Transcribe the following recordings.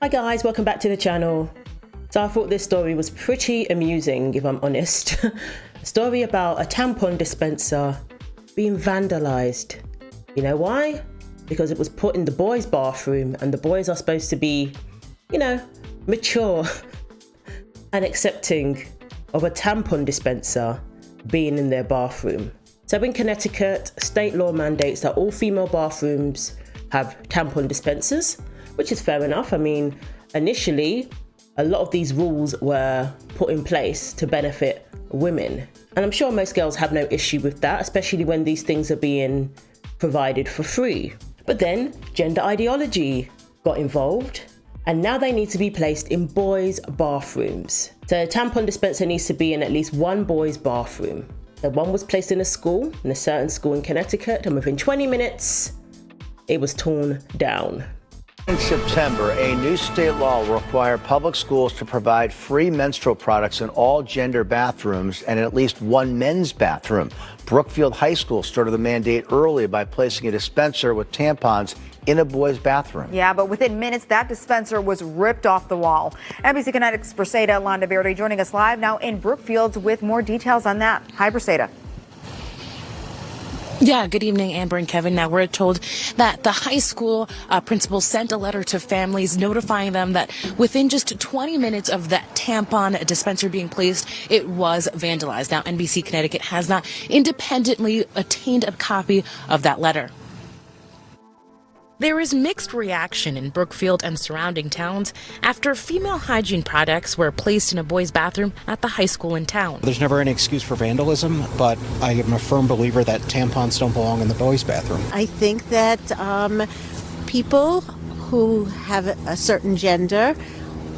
Hi guys, welcome back to the channel. So I thought this story was pretty amusing, if I'm honest. A story about a tampon dispenser being vandalized. You know why? Because it was put in the boys' bathroom and the boys are supposed to be, mature and accepting of a tampon dispenser being in their bathroom. So in Connecticut, state law mandates that all female bathrooms have tampon dispensers, which is fair enough. I mean, initially, a lot of these rules were put in place to benefit women. And I'm sure most girls have no issue with that, especially when these things are being provided for free. But then gender ideology got involved, and now they need to be placed in boys' bathrooms. So a tampon dispenser needs to be in at least one boys' bathroom. So one was placed in a certain school in Connecticut, and within 20 minutes, it was torn down. In September, a new state law will require public schools to provide free menstrual products in all gender bathrooms and in at least one men's bathroom. Brookfield High School started the mandate early by placing a dispenser with tampons in a boy's bathroom. Yeah, but within minutes, that dispenser was ripped off the wall. NBC Connecticut's Briseida Landaverde joining us live now in Brookfield with more details on that. Hi, Briseida. Yeah, good evening, Amber and Kevin. Now, we're told that the high school principal sent a letter to families notifying them that within just 20 minutes of that tampon dispenser being placed, it was vandalized. Now, NBC Connecticut has not independently obtained a copy of that letter. There is mixed reaction in Brookfield and surrounding towns after female hygiene products were placed in a boys' bathroom at the high school in town. There's never any excuse for vandalism, but I am a firm believer that tampons don't belong in the boys' bathroom. I think that people who have a certain gender,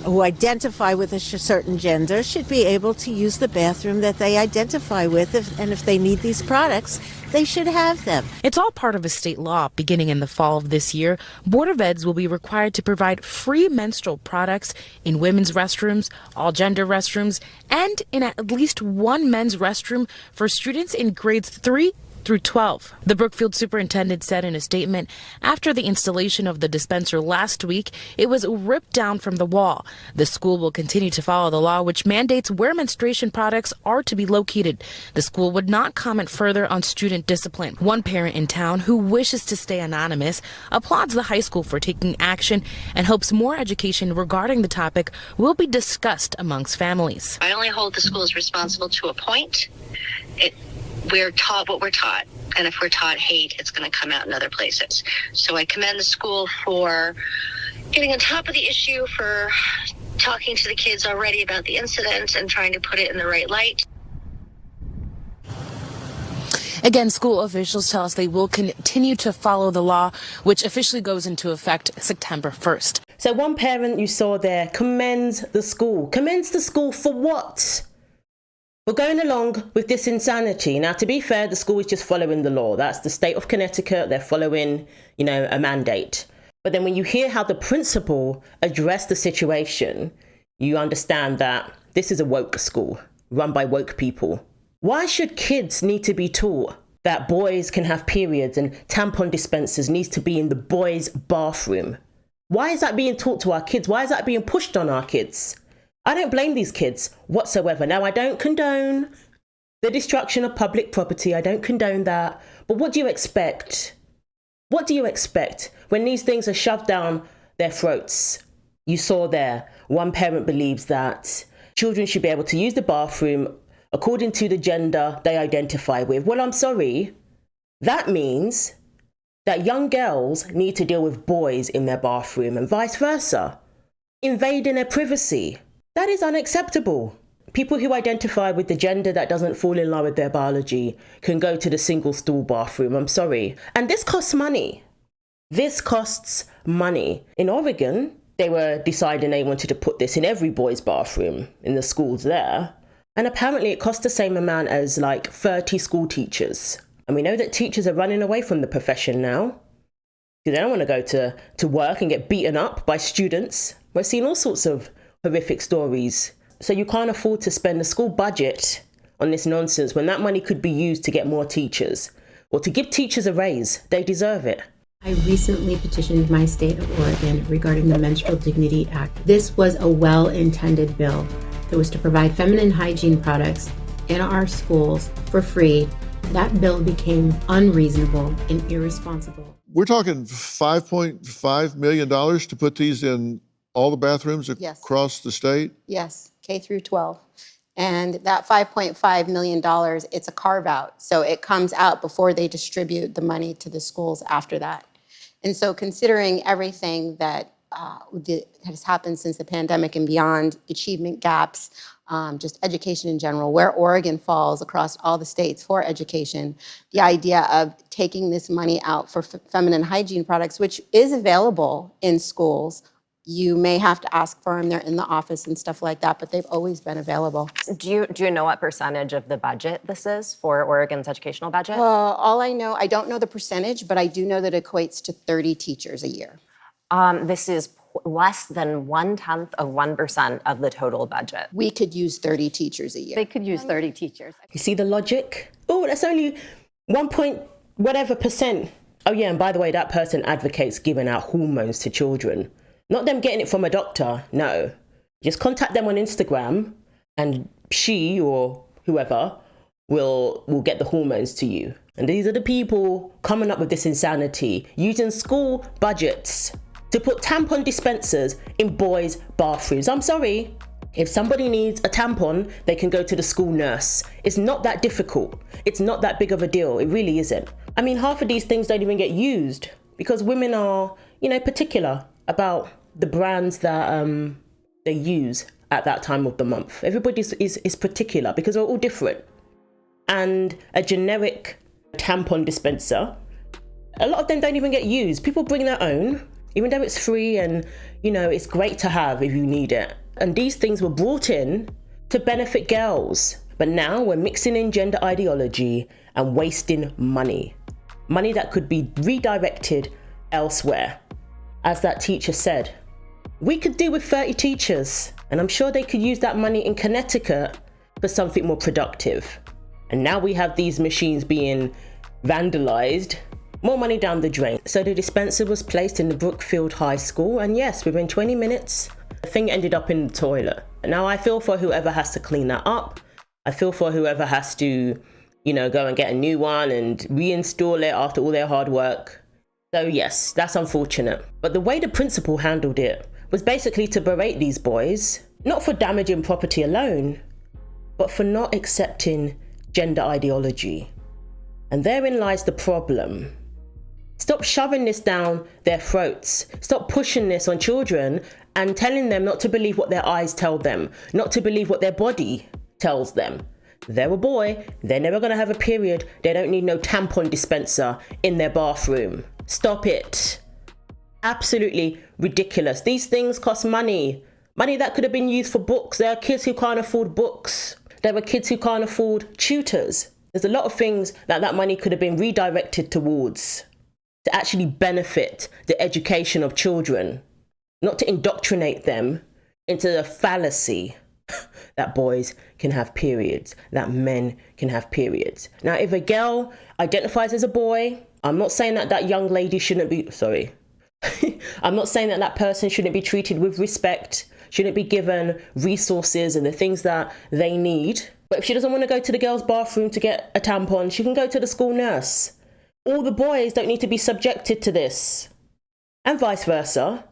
who identify with a certain gender, should be able to use the bathroom that they identify with, and if they need these products, they should have them. It's all part of a state law. Beginning in the fall of this year, Board of Eds will be required to provide free menstrual products in women's restrooms, all gender restrooms, and in at least one men's restroom for students in grades 3 through 12. The Brookfield superintendent said in a statement, after the installation of the dispenser last week, it was ripped down from the wall. The school will continue to follow the law, which mandates where menstruation products are to be located. The school would not comment further on student discipline. One parent in town who wishes to stay anonymous applauds the high school for taking action and hopes more education regarding the topic will be discussed amongst families. I only hold the schools responsible to a point. We're taught what we're taught, and if we're taught hate, it's going to come out in other places. So I commend the school for getting on top of the issue, for talking to the kids already about the incident and trying to put it in the right light. Again, school officials tell us they will continue to follow the law, which officially goes into effect September 1st. So one parent you saw there commends the school. Commends the school for what? We're going along with this insanity. Now, to be fair, the school is just following the law. That's the state of Connecticut. They're following, a mandate. But then when you hear how the principal addressed the situation, you understand that this is a woke school run by woke people. Why should kids need to be taught that boys can have periods and tampon dispensers needs to be in the boys' bathroom? Why is that being taught to our kids? Why is that being pushed on our kids? I don't blame these kids whatsoever. Now, I don't condone the destruction of public property. I don't condone that. But what do you expect? What do you expect when these things are shoved down their throats? You saw there, one parent believes that children should be able to use the bathroom according to the gender they identify with. Well, I'm sorry. That means that young girls need to deal with boys in their bathroom and vice versa, invading their privacy. That is unacceptable. People who identify with the gender that doesn't fall in line with their biology can go to the single stool bathroom. I'm sorry. And this costs money. This costs money. In Oregon, they were deciding they wanted to put this in every boy's bathroom in the schools there. And apparently it costs the same amount as like 30 school teachers. And we know that teachers are running away from the profession now. They don't want to go to work and get beaten up by students. We're seeing all sorts of horrific stories. So you can't afford to spend the school budget on this nonsense when that money could be used to get more teachers or to give teachers a raise. They deserve it. I recently petitioned my state of Oregon regarding the Menstrual Dignity Act. This was a well-intended bill that was to provide feminine hygiene products in our schools for free. That bill became unreasonable and irresponsible. We're talking $5.5 million to put these in all the bathrooms across the state? Yes, K through 12. And that $5.5 million, it's a carve out. So it comes out before they distribute the money to the schools after that. And so considering everything that has happened since the pandemic and beyond, achievement gaps, just education in general, where Oregon falls across all the states for education, the idea of taking this money out for feminine hygiene products, which is available in schools. You may have to ask for them. They're in the office and stuff like that, but they've always been available. Do you know what percentage of the budget this is for Oregon's educational budget? All I know, I don't know the percentage, but I do know that it equates to 30 teachers a year. This is less than 0.1% of the total budget. We could use 30 teachers a year. They could use 30 teachers. You see the logic? Oh, that's only 1 point whatever percent. Oh yeah, and by the way, that person advocates giving out hormones to children. Not them getting it from a doctor, no. Just contact them on Instagram and she or whoever will get the hormones to you. And these are the people coming up with this insanity, using school budgets to put tampon dispensers in boys' bathrooms. I'm sorry. If somebody needs a tampon, they can go to the school nurse. It's not that difficult. It's not that big of a deal. It really isn't. I mean, half of these things don't even get used because women are, particular about the brands that they use at that time of the month. Everybody is particular because we're all different. And a generic tampon dispenser, a lot of them don't even get used. People bring their own, even though it's free and, it's great to have if you need it. And these things were brought in to benefit girls. But now we're mixing in gender ideology and wasting money. Money that could be redirected elsewhere. As that teacher said, we could do with 30 teachers, and I'm sure they could use that money in Connecticut for something more productive. And now we have these machines being vandalized, more money down the drain. So the dispenser was placed in the Brookfield High School, and yes, within 20 minutes, the thing ended up in the toilet. Now I feel for whoever has to clean that up. I feel for whoever has to, go and get a new one and reinstall it after all their hard work. So yes, that's unfortunate. But the way the principal handled it was basically to berate these boys, not for damaging property alone, but for not accepting gender ideology. And therein lies the problem. Stop shoving this down their throats. Stop pushing this on children and telling them not to believe what their eyes tell them, not to believe what their body tells them. They're a boy, they're never gonna have a period, they don't need no tampon dispenser in their bathroom. Stop it. Absolutely ridiculous. These things cost money. Money that could have been used for books. There are kids who can't afford books. There are kids who can't afford tutors. There's a lot of things that money could have been redirected towards to actually benefit the education of children, not to indoctrinate them into the fallacy that boys can have periods, that men can have periods. Now, if a girl identifies as a boy, I'm not saying that young lady shouldn't be, I'm not saying that person shouldn't be treated with respect, shouldn't be given resources and the things that they need. But if she doesn't want to go to the girls' bathroom to get a tampon, she can go to the school nurse. All the boys don't need to be subjected to this. And vice versa.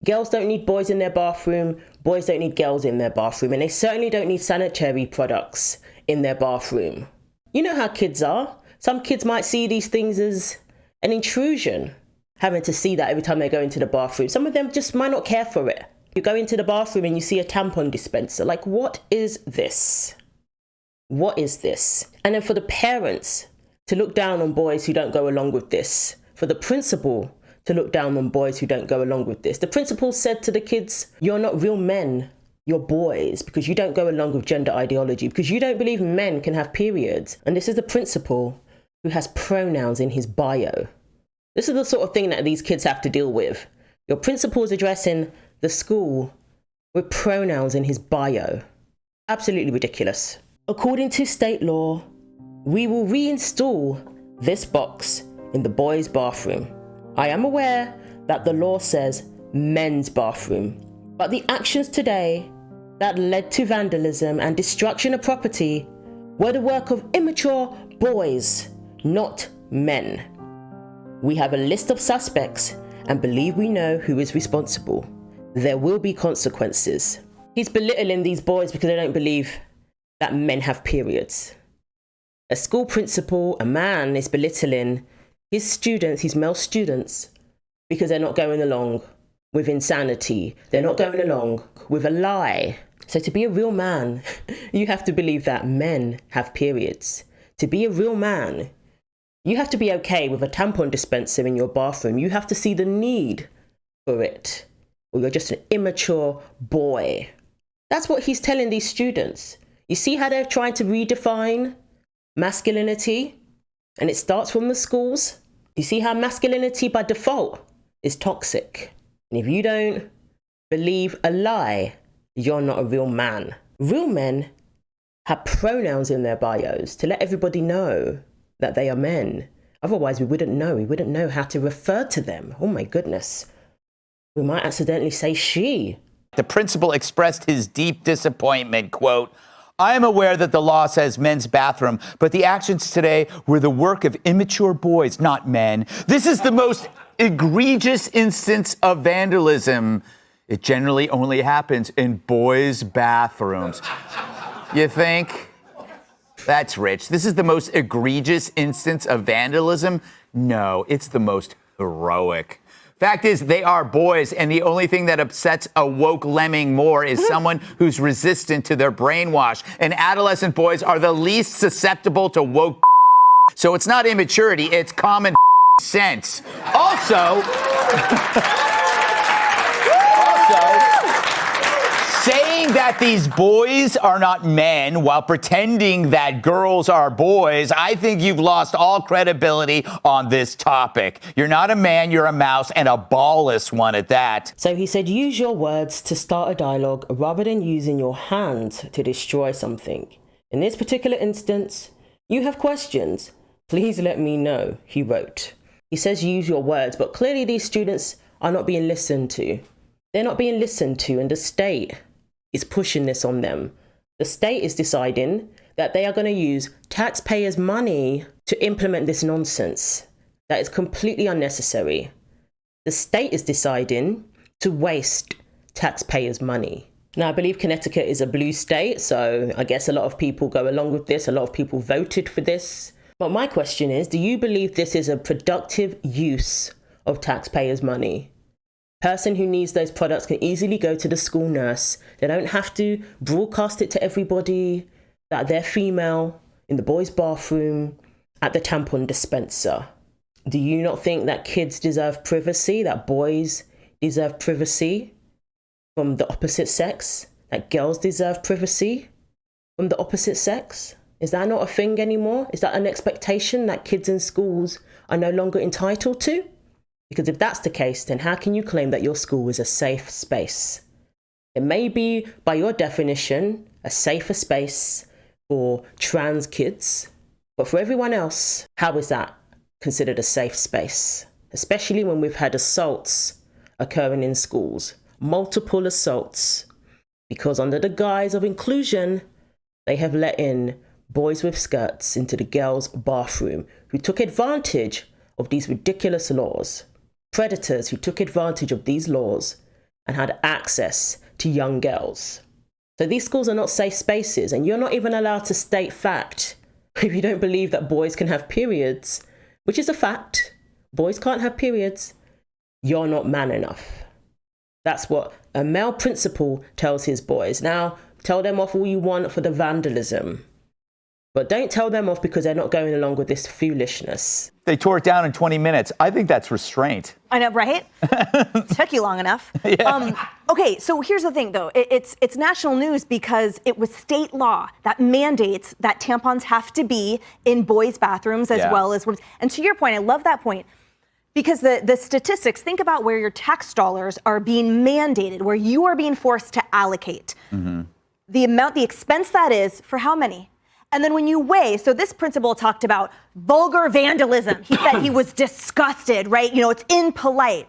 Girls don't need boys in their bathroom, boys don't need girls in their bathroom, and they certainly don't need sanitary products in their bathroom. You know how kids are. Some kids might see these things as an intrusion, having to see that every time they go into the bathroom. Some of them just might not care for it. You go into the bathroom and you see a tampon dispenser. Like, what is this? What is this? And then for the parents to look down on boys who don't go along with this, for the principal to look down on boys who don't go along with this. The principal said to the kids, you're not real men, you're boys, because you don't go along with gender ideology, because you don't believe men can have periods. And this is the principal who has pronouns in his bio. This is the sort of thing that these kids have to deal with. Your principal's addressing the school with pronouns in his bio. Absolutely ridiculous. According to state law, we will reinstall this box in the boys' bathroom. I am aware that the law says men's bathroom, but the actions today that led to vandalism and destruction of property were the work of immature boys, not men. We have a list of suspects and believe we know who is responsible. There will be consequences. He's belittling these boys because they don't believe that men have periods. A school principal, a man, is belittling his students, his male students, because they're not going along with insanity. They're not going along with a lie. So to be a real man, you have to believe that men have periods. To be a real man, you have to be okay with a tampon dispenser in your bathroom. You have to see the need for it, or you're just an immature boy. That's what he's telling these students. You see how they're trying to redefine masculinity? And it starts from the schools. You see how masculinity by default is toxic. And if you don't believe a lie, you're not a real man. Real men have pronouns in their bios to let everybody know that they are men. Otherwise, we wouldn't know. We wouldn't know how to refer to them. Oh my goodness. We might accidentally say she. The principal expressed his deep disappointment, quote, I am aware that the law says men's bathroom, but the actions today were the work of immature boys, not men. This is the most egregious instance of vandalism. It generally only happens in boys' bathrooms. You think? That's rich. This is the most egregious instance of vandalism? No, it's the most heroic. Fact is, they are boys, and the only thing that upsets a woke lemming more is someone who's resistant to their brainwash. And adolescent boys are the least susceptible to woke. So it's not immaturity, it's common sense. Also, saying that these boys are not men while pretending that girls are boys, I think you've lost all credibility on this topic. You're not a man, you're a mouse, and a ballless one at that. So he said, use your words to start a dialogue rather than using your hands to destroy something. In this particular instance, you have questions. Please let me know, he wrote. He says use your words, but clearly these students are not being listened to. They're not being listened to, and the state is pushing this on them. The state is deciding that they are going to use taxpayers' money to implement this nonsense that is completely unnecessary. The state is deciding to waste taxpayers' money. Now, I believe Connecticut is a blue state, so I guess a lot of people go along with this. A lot of people voted for this. But my question is, do you believe this is a productive use of taxpayers' money? Person who needs those products can easily go to the school nurse. They don't have to broadcast it to everybody that they're female in the boys' bathroom at the tampon dispenser. Do you not think that kids deserve privacy, that boys deserve privacy from the opposite sex, that girls deserve privacy from the opposite sex? Is that not a thing anymore? Is that an expectation that kids in schools are no longer entitled to? Because if that's the case, then how can you claim that your school is a safe space? It may be, by your definition, a safer space for trans kids, but for everyone else, how is that considered a safe space? Especially when we've had assaults occurring in schools, multiple assaults, because under the guise of inclusion, they have let in boys with skirts into the girls' bathroom who took advantage of these ridiculous laws. Predators who took advantage of these laws and had access to young girls. So these schools are not safe spaces, and you're not even allowed to state fact if you don't believe that boys can have periods, which is a fact. Boys can't have periods. You're not man enough. That's what a male principal tells his boys. Now, tell them off all you want for the vandalism, but don't tell them off because they're not going along with this foolishness. They tore it down in 20 minutes. I think that's restraint. I know, right? Took you long enough. Yeah. Okay, so here's the thing, though. It's national news because it was state law that mandates that tampons have to be in boys' bathrooms as well as women's. And to your point, I love that point. Because the statistics, think about where your tax dollars are being mandated, where you are being forced to allocate. Mm-hmm. The expense that is for how many? And then when you weigh, so this principal talked about vulgar vandalism. He said he was disgusted, right? It's impolite.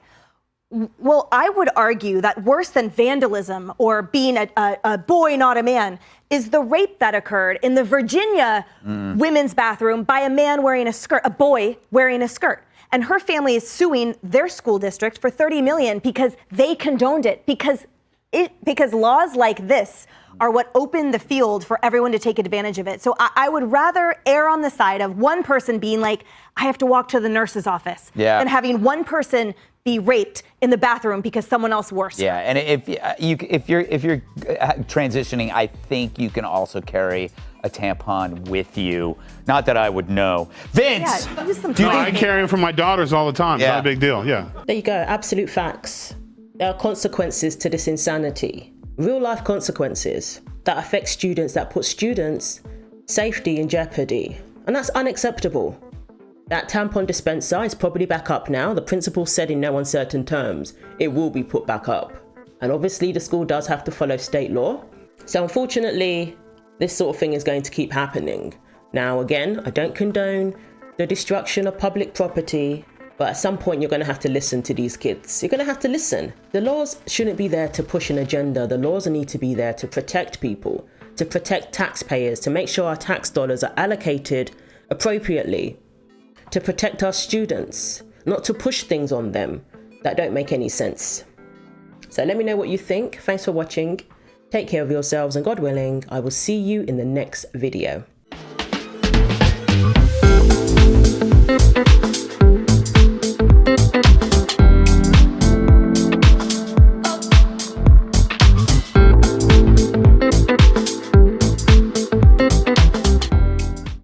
Well, I would argue that worse than vandalism or being a boy, not a man, is the rape that occurred in the Virginia women's bathroom by a man wearing a skirt, a boy wearing a skirt. And her family is suing their school district for $30 million because they condoned it, because laws like this are what open the field for everyone to take advantage of it. So I would rather err on the side of one person being like, I have to walk to the nurse's office, than having one person be raped in the bathroom because someone else worse. Yeah, and if you're transitioning, I think you can also carry a tampon with you. Not that I would know. Vince! I carry them for my daughters all the time. It's not a big deal, yeah. There you go, absolute facts. There are consequences to this insanity. Real life consequences that affect students, that put students' safety in jeopardy. And that's unacceptable. That tampon dispenser is probably back up now. The principal said in no uncertain terms it will be put back up. And obviously the school does have to follow state law. So unfortunately, this sort of thing is going to keep happening. Now again, I don't condone the destruction of public property, but at some point you're going to have to listen to these kids. You're going to have to listen. The laws shouldn't be there to push an agenda. The laws need to be there to protect people, to protect taxpayers, to make sure our tax dollars are allocated appropriately, to protect our students, not to push things on them that don't make any sense. So let me know what you think. Thanks for watching. Take care of yourselves, and God willing, I will see you in the next video.